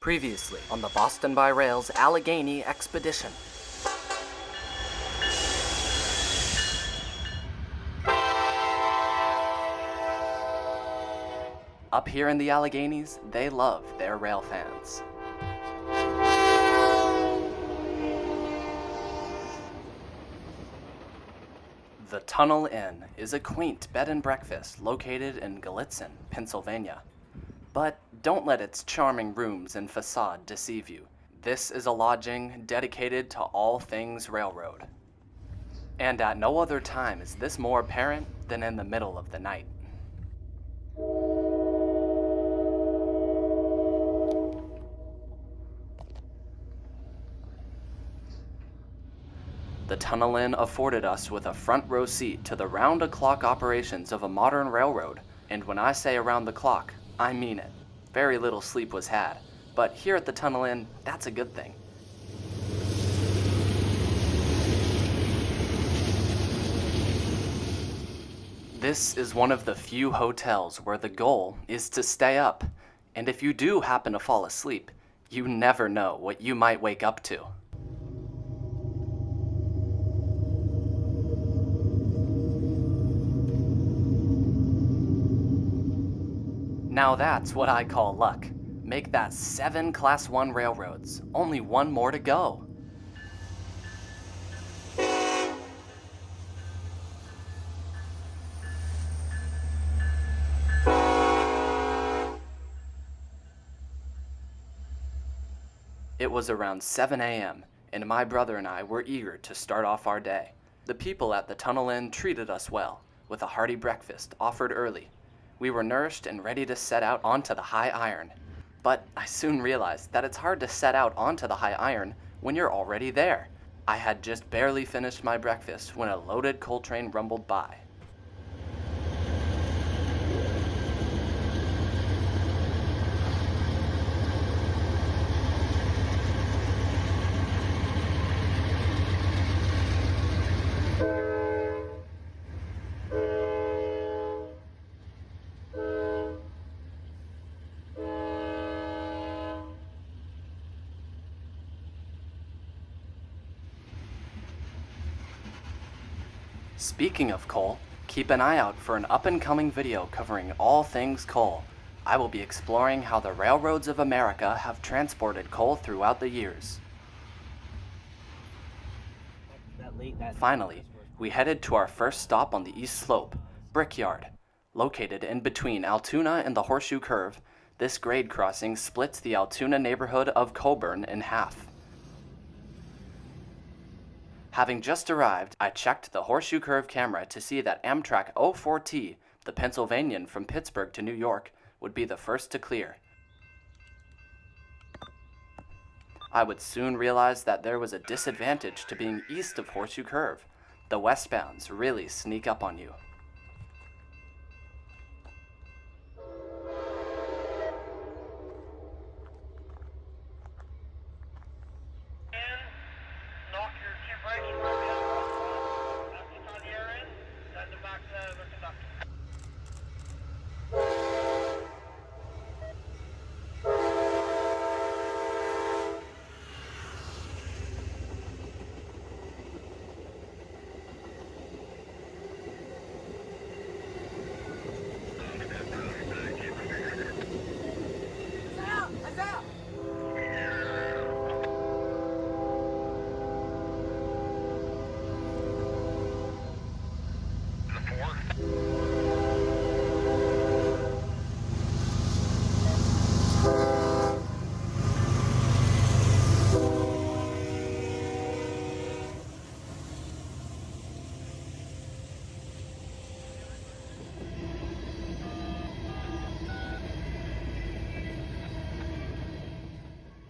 Previously on the Boston by Rail's Allegheny Expedition. Up here in the Alleghenies, they love their rail fans. The Tunnel Inn is a quaint bed and breakfast located in Gallitzin, Pennsylvania. But don't let its charming rooms and facade deceive you. This is a lodging dedicated to all things railroad. And at no other time is this more apparent than in the middle of the night. The Tunnel Inn afforded us with a front row seat to the round-the-clock operations of a modern railroad, and when I say around the clock, I mean it. Very little sleep was had, but here at the Tunnel Inn, that's a good thing. This is one of the few hotels where the goal is to stay up, and if you do happen to fall asleep, you never know what you might wake up to. Now that's what I call luck. Make that 7 Class 1 railroads, only one more to go. It was around 7 a.m., and my brother and I were eager to start off our day. The people at the Tunnel Inn treated us well, with a hearty breakfast offered early. We were nourished and ready to set out onto the high iron. But I soon realized that it's hard to set out onto the high iron when you're already there. I had just barely finished my breakfast when a loaded coal train rumbled by. Speaking of coal, keep an eye out for an up-and-coming video covering all things coal. I will be exploring how the railroads of America have transported coal throughout the years. Finally, we headed to our first stop on the East Slope, Brickyard. Located in between Altoona and the Horseshoe Curve, this grade crossing splits the Altoona neighborhood of Coburn in half. Having just arrived, I checked the Horseshoe Curve camera to see that Amtrak 04T, the Pennsylvanian from Pittsburgh to New York, would be the first to clear. I would soon realize that there was a disadvantage to being east of Horseshoe Curve. The westbounds really sneak up on you.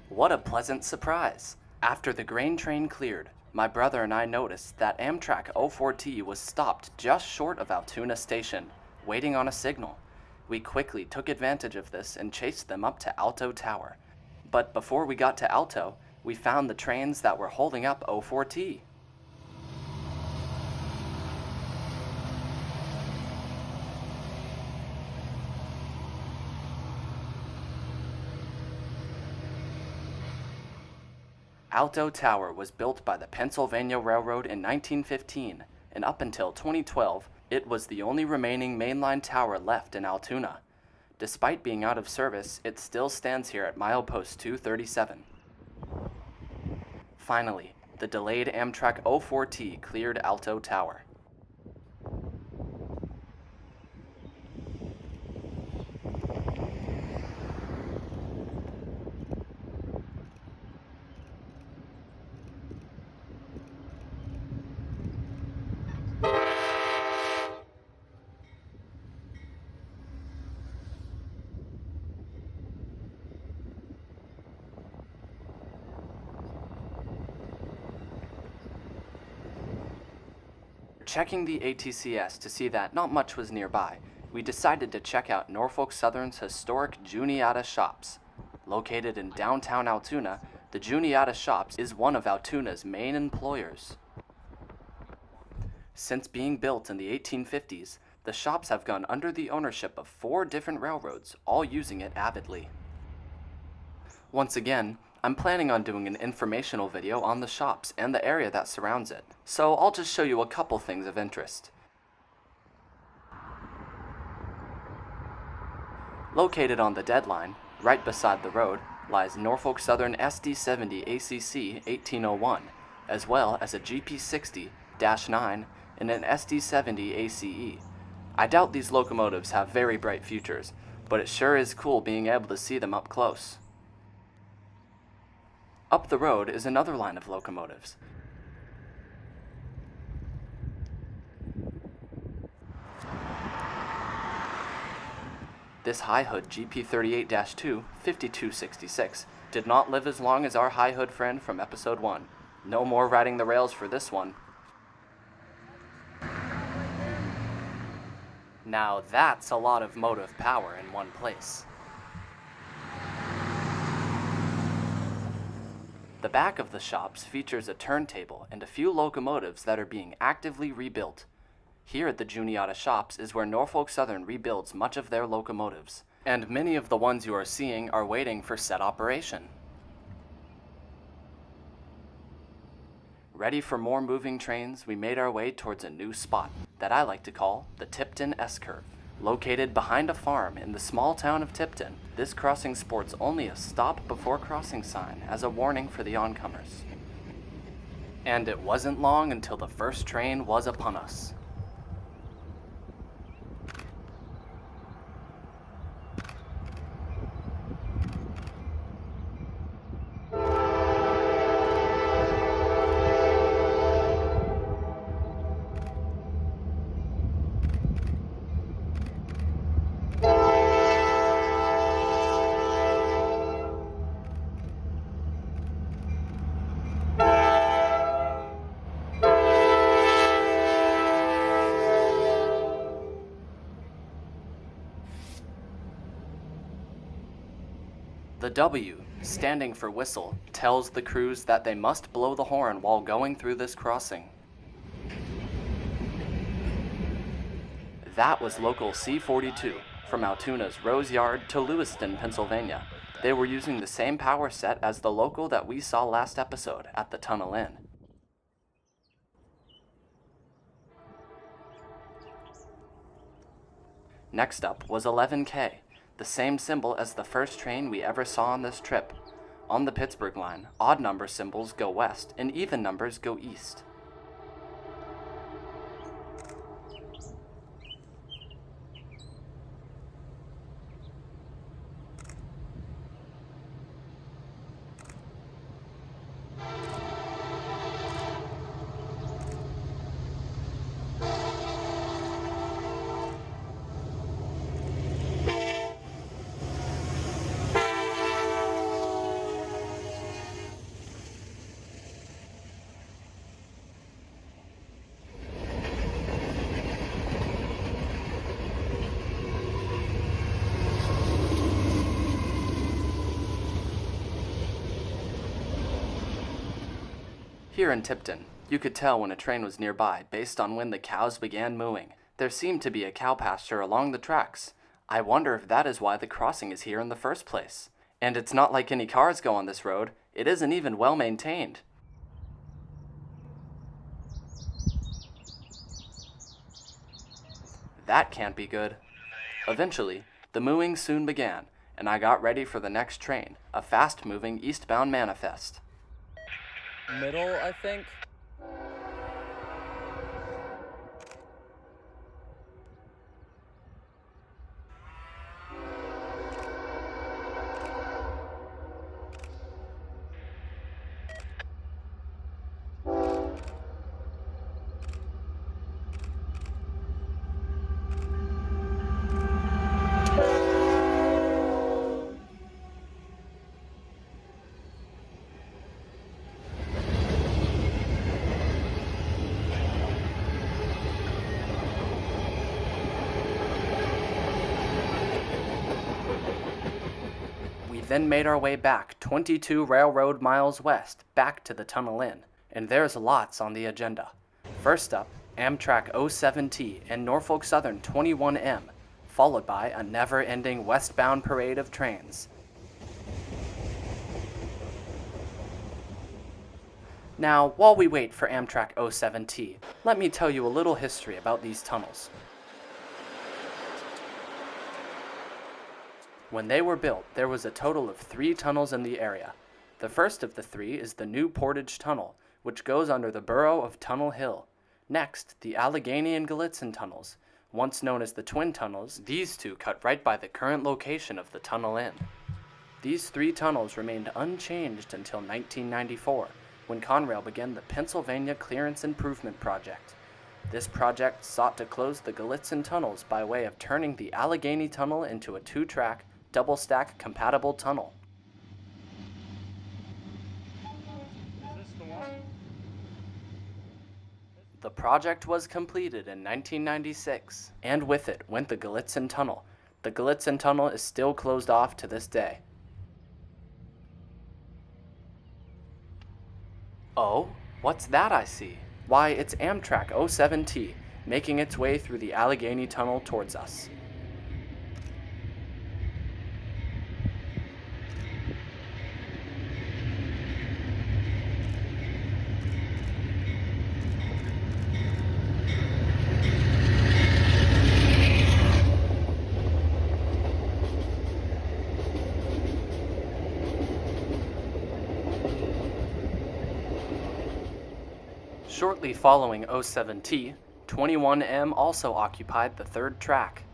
What a pleasant surprise! After the grain train cleared, my brother and I noticed that Amtrak 04T was stopped just short of Altoona Station, waiting on a signal. We quickly took advantage of this and chased them up to Alto Tower. But before we got to Alto, we found the trains that were holding up 04T. Alto Tower was built by the Pennsylvania Railroad in 1915, and up until 2012, it was the only remaining mainline tower left in Altoona. Despite being out of service, it still stands here at milepost 237. Finally, the delayed Amtrak 04T cleared Alto Tower. Checking the ATCS to see that not much was nearby, we decided to check out Norfolk Southern's historic Juniata Shops. Located in downtown Altoona, the Juniata Shops is one of Altoona's main employers. Since being built in the 1850s, the shops have gone under the ownership of 4 different railroads, all using it avidly. Once again, I'm planning on doing an informational video on the shops and the area that surrounds it, so I'll just show you a couple things of interest. Located on the deadline, right beside the road, lies Norfolk Southern SD70 ACC 1801, as well as a GP60-9 and an SD70 ACE. I doubt these locomotives have very bright futures, but it sure is cool being able to see them up close. Up the road is another line of locomotives. This high hood GP38-2 5266 did not live as long as our high hood friend from episode 1. No more riding the rails for this one. Now that's a lot of motive power in one place. The back of the shops features a turntable and a few locomotives that are being actively rebuilt. Here at the Juniata Shops is where Norfolk Southern rebuilds much of their locomotives, and many of the ones you are seeing are waiting for set operation. Ready for more moving trains, we made our way towards a new spot that I like to call the Tipton S-Curve. Located behind a farm in the small town of Tipton, this crossing sports only a stop before crossing sign as a warning for the oncomers. And it wasn't long until the first train was upon us. The W, standing for whistle, tells the crews that they must blow the horn while going through this crossing. That was local C42, from Altoona's Rose Yard to Lewiston, Pennsylvania. They were using the same power set as the local that we saw last episode at the Tunnel Inn. Next up was 11K, the same symbol as the first train we ever saw on this trip. On the Pittsburgh line, odd number symbols go west and even numbers go east. Here in Tipton, you could tell when a train was nearby based on when the cows began mooing. There seemed to be a cow pasture along the tracks. I wonder if that is why the crossing is here in the first place. And it's not like any cars go on this road, It isn't even well maintained. That can't be good. Eventually, the mooing soon began, and I got ready for the next train, a fast-moving eastbound manifest. Middle, I think. We then made our way back 22 railroad miles west, back to the Tunnel Inn, and there's lots on the agenda. First up, Amtrak 07T and Norfolk Southern 21M, followed by a never-ending westbound parade of trains. Now, while we wait for Amtrak 07T, let me tell you a little history about these tunnels. When they were built, there was a total of 3 tunnels in the area. The first of the 3 is the New Portage Tunnel, which goes under the borough of Tunnel Hill. Next, the Allegheny and Gallitzin tunnels, once known as the Twin Tunnels. These 2 cut right by the current location of the Tunnel Inn. These 3 tunnels remained unchanged until 1994, when Conrail began the Pennsylvania Clearance Improvement Project. This project sought to close the Gallitzin tunnels by way of turning the Allegheny Tunnel into a 2-track, double-stack compatible tunnel. The project was completed in 1996, and with it went the Gallitzin Tunnel. The Gallitzin Tunnel is still closed off to this day. Oh, what's that I see? Why, it's Amtrak 07T, making its way through the Allegheny Tunnel towards us. Shortly following 07T, 21M also occupied the 3rd track.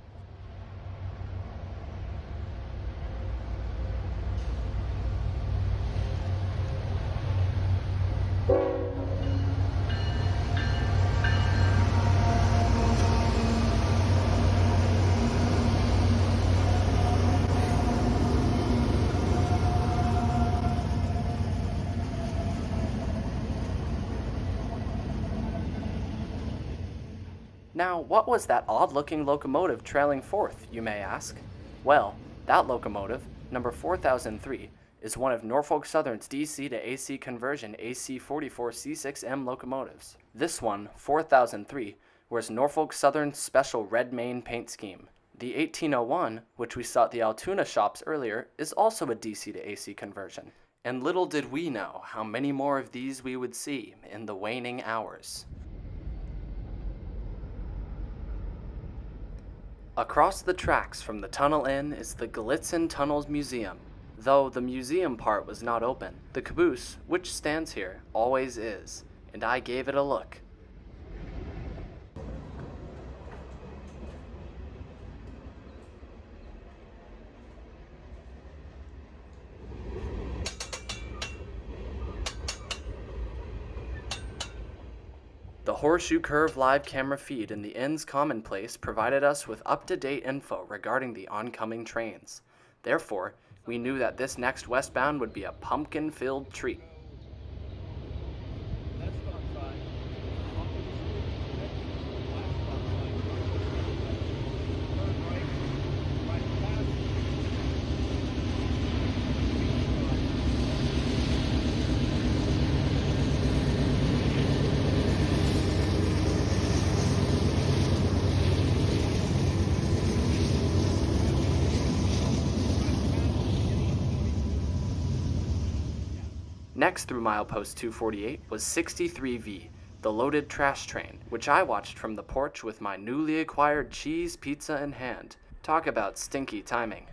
Now, what was that odd-looking locomotive trailing forth, you may ask? Well, that locomotive, number 4003, is one of Norfolk Southern's DC to AC conversion AC44C6M locomotives. This one, 4003, was Norfolk Southern's special red main paint scheme. The 1801, which we saw at the Altoona shops earlier, is also a DC to AC conversion. And little did we know how many more of these we would see in the waning hours. Across the tracks from the Tunnel Inn is the Gallitzin Tunnels Museum. Though the museum part was not open, the caboose, which stands here, always is, and I gave it a look. The Horseshoe Curve live camera feed in the inn's commonplace provided us with up-to-date info regarding the oncoming trains. Therefore, we knew that this next westbound would be a pumpkin-filled treat. Next through milepost 248 was 63V, the loaded trash train, which I watched from the porch with my newly acquired cheese pizza in hand. Talk about stinky timing.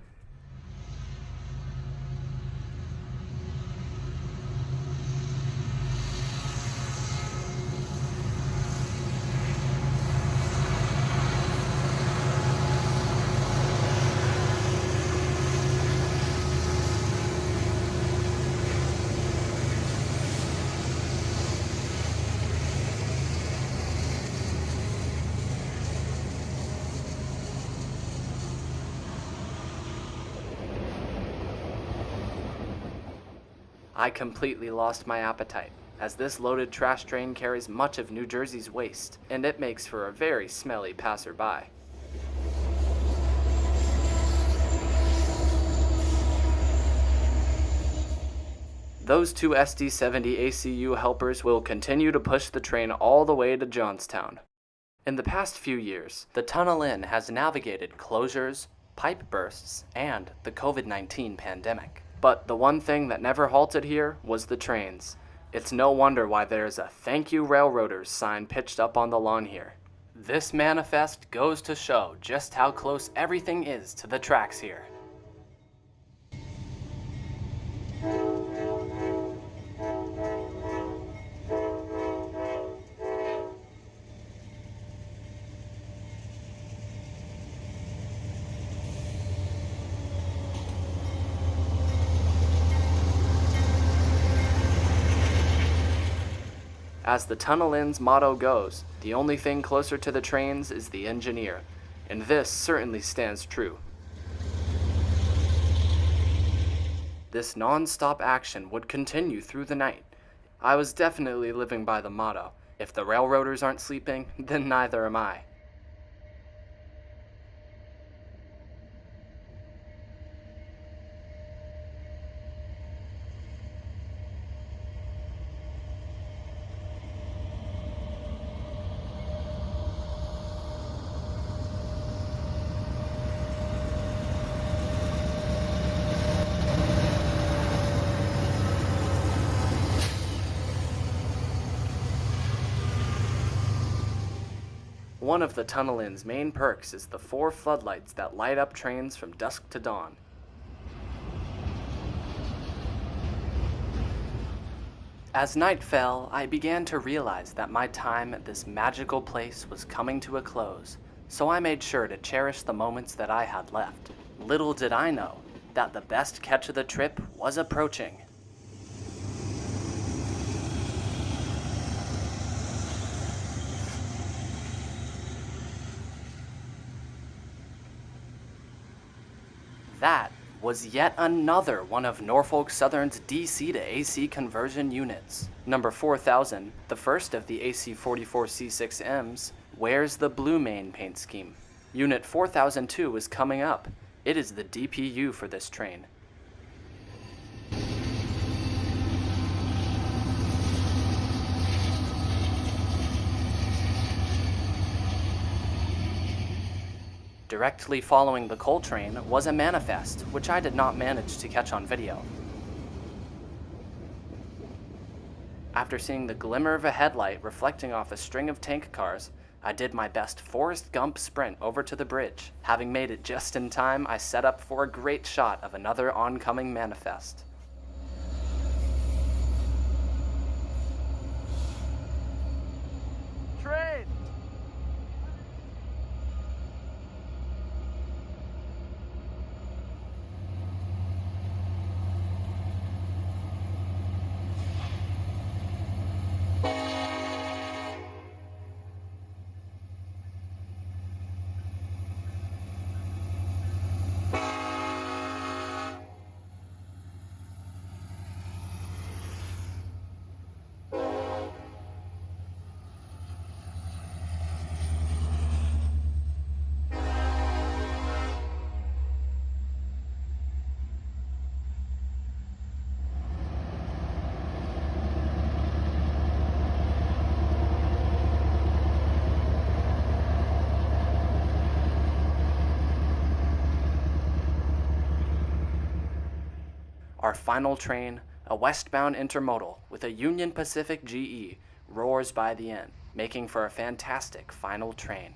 I completely lost my appetite, as this loaded trash train carries much of New Jersey's waste, and it makes for a very smelly passerby. Those two SD70 ACU helpers will continue to push the train all the way to Johnstown. In the past few years, the Tunnel Inn has navigated closures, pipe bursts, and the COVID-19 pandemic. But the one thing that never halted here was the trains. It's no wonder why there's a "Thank You Railroaders" sign pitched up on the lawn here. This manifest goes to show just how close everything is to the tracks here. As the Tunnel Inn's motto goes, the only thing closer to the trains is the engineer, and this certainly stands true. This non-stop action would continue through the night. I was definitely living by the motto, if the railroaders aren't sleeping, then neither am I. One of the Tunnel Inn's main perks is the 4 floodlights that light up trains from dusk to dawn. As night fell, I began to realize that my time at this magical place was coming to a close, so I made sure to cherish the moments that I had left. Little did I know that the best catch of the trip was approaching. That was yet another one of Norfolk Southern's DC to AC conversion units. Number 4000, the first of the AC44C6Ms, wears the blue main paint scheme. Unit 4002 is coming up. It is the DPU for this train. Directly following the coal train was a manifest, which I did not manage to catch on video. After seeing the glimmer of a headlight reflecting off a string of tank cars, I did my best Forrest Gump sprint over to the bridge. Having made it just in time, I set up for a great shot of another oncoming manifest. Train! Our final train, A westbound intermodal with a Union Pacific GE roars by the end, making for a fantastic final train.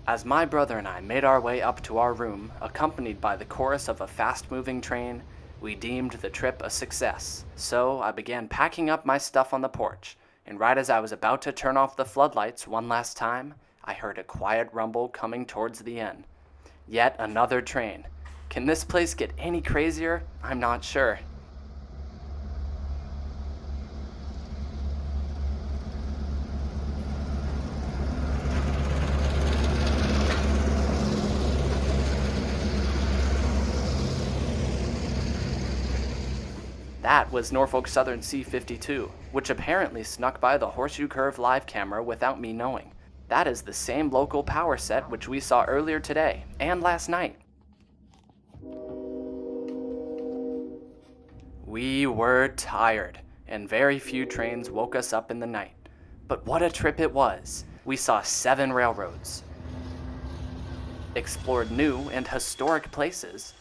As my brother and I made our way up to our room, accompanied by the chorus of a fast-moving train, we deemed the trip a success. So I began packing up my stuff on the porch, and right as I was about to turn off the floodlights one last time, I heard a quiet rumble coming towards the inn. Yet another train. Can this place get any crazier? I'm not sure. That was Norfolk Southern C-52, which apparently snuck by the Horseshoe Curve live camera without me knowing. That is the same local power set which we saw earlier today, and last night. We were tired, and very few trains woke us up in the night. But what a trip it was! We saw 7 railroads, explored new and historic places,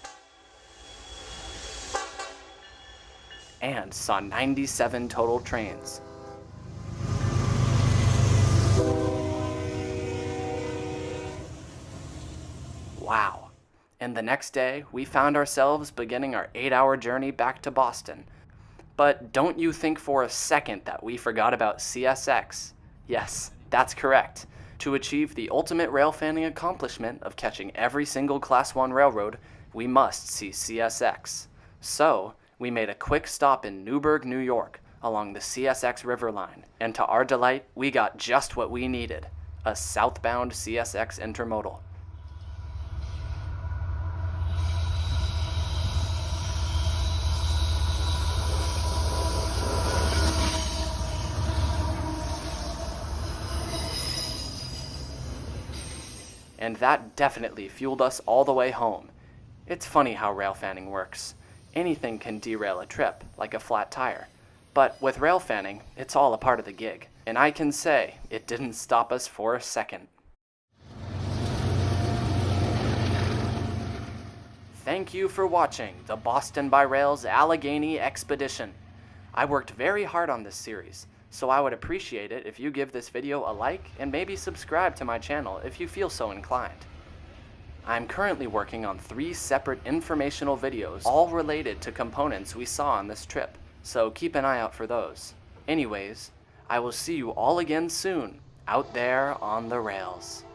and saw 97 total trains. Wow. And the next day, we found ourselves beginning our 8-hour journey back to Boston. But don't you think for a second that we forgot about CSX. Yes, that's correct. To achieve the ultimate rail fanning accomplishment of catching every single Class 1 railroad, we must see CSX. So, we made a quick stop in Newburgh, New York, along the CSX River line, and to our delight, we got just what we needed, a southbound CSX intermodal. And that definitely fueled us all the way home. It's funny how rail fanning works. Anything can derail a trip, like a flat tire. But with rail fanning, it's all a part of the gig. And I can say, it didn't stop us for a second. Thank you for watching the Boston by Rail's Allegheny Expedition. I worked very hard on this series, so I would appreciate it if you give this video a like and maybe subscribe to my channel if you feel so inclined. I'm currently working on 3 separate informational videos, all related to components we saw on this trip, so keep an eye out for those. Anyways, I will see you all again soon, out there on the rails.